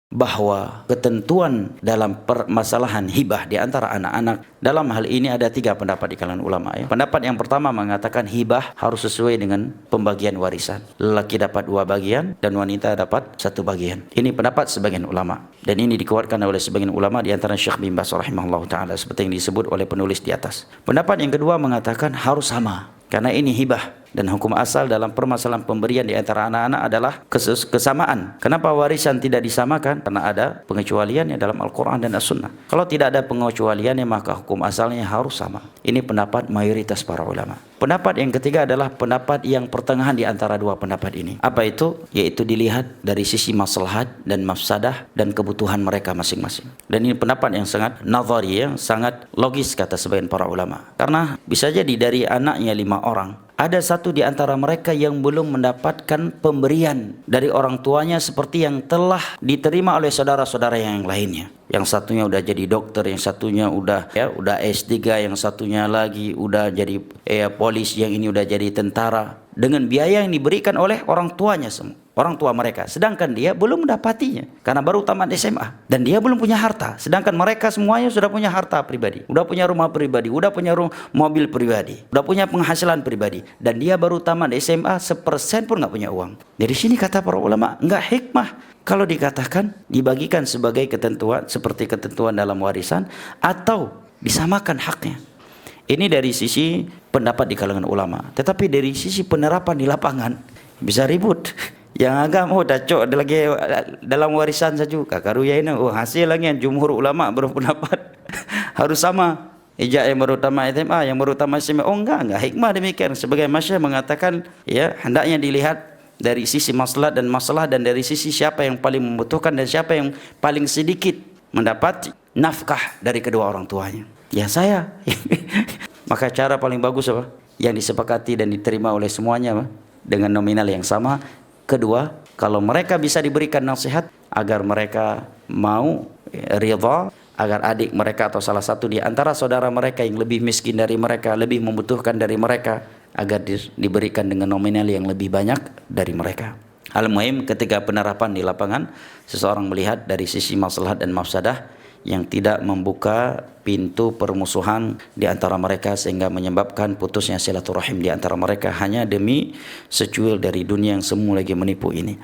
bahwa ketentuan dalam permasalahan hibah di antara anak-anak, dalam hal ini ada 3 pendapat di kalangan ulama ya. Pendapat yang pertama mengatakan hibah harus sesuai dengan pembagian warisan. Lelaki dapat 2 bagian dan wanita dapat 1 bagian. Ini pendapat sebagian ulama, dan ini dikuatkan oleh sebagian ulama di antara Syekh bin Baz rahimahullah taala seperti yang disebut oleh penulis di atas. Pendapat yang kedua mengatakan harus sama, karena ini hibah dan hukum asal dalam permasalahan pemberian di antara anak-anak adalah kesamaan. Kenapa warisan tidak disamakan? Karena ada pengecualiannya dalam Al-Quran dan As-Sunnah. Kalau tidak ada pengecualiannya, maka hukum asalnya harus sama. Ini pendapat mayoritas para ulama. Pendapat yang ketiga adalah pendapat yang pertengahan di antara 2 pendapat ini. Apa itu? Yaitu dilihat dari sisi maslahat dan mafsadah dan kebutuhan mereka masing-masing. Dan ini pendapat yang sangat nazari, yang sangat logis kata sebagian para ulama. Karena bisa jadi dari anaknya 5 orang, ada 1 di antara mereka yang belum mendapatkan pemberian dari orang tuanya seperti yang telah diterima oleh saudara-saudara yang lainnya. Yang satunya udah jadi dokter, yang satunya udah S3, yang satunya lagi udah jadi polis, yang ini udah jadi tentara, dengan biaya yang diberikan oleh orang tuanya semua, orang tua mereka. Sedangkan dia belum mendapatinya karena baru tamat SMA dan dia belum punya harta. Sedangkan mereka semuanya sudah punya harta pribadi, udah punya rumah pribadi, udah punya mobil pribadi, udah punya penghasilan pribadi, dan dia baru tamat SMA, 1% pun nggak punya uang. Dari sini kata para ulama, nggak hikmah kalau dikatakan dibagikan sebagai ketentuan seperti ketentuan dalam warisan atau disamakan haknya. Ini dari sisi pendapat di kalangan ulama. Tetapi dari sisi penerapan di lapangan bisa ribut. Yang agama dacok lagi dalam warisan saja. Kakaruya ini hasil lagi yang jumhur ulama berpendapat harus sama. Ijazah yang baru tamat SMA, yang baru tamat SMA. Oh enggak hikmah demikian. Sebagai masyayikh mengatakan ya hendaknya dilihat dari sisi maslahat dan masalah, dan dari sisi siapa yang paling membutuhkan dan siapa yang paling sedikit mendapat nafkah dari kedua orang tuanya. Ya saya. Maka cara paling bagus apa? Yang disepakati dan diterima oleh semuanya apa? Dengan nominal yang sama. Kedua, kalau mereka bisa diberikan nasihat agar mereka mau ridha, agar adik mereka atau salah satu di antara saudara mereka yang lebih miskin dari mereka, lebih membutuhkan dari mereka, agar diberikan dengan nominal yang lebih banyak dari mereka. Al-muhim, ketika penerapan di lapangan, seseorang melihat dari sisi maslahat dan mafsadah yang tidak membuka pintu permusuhan di antara mereka sehingga menyebabkan putusnya silaturahim di antara mereka hanya demi secuil dari dunia yang semu lagi menipu ini.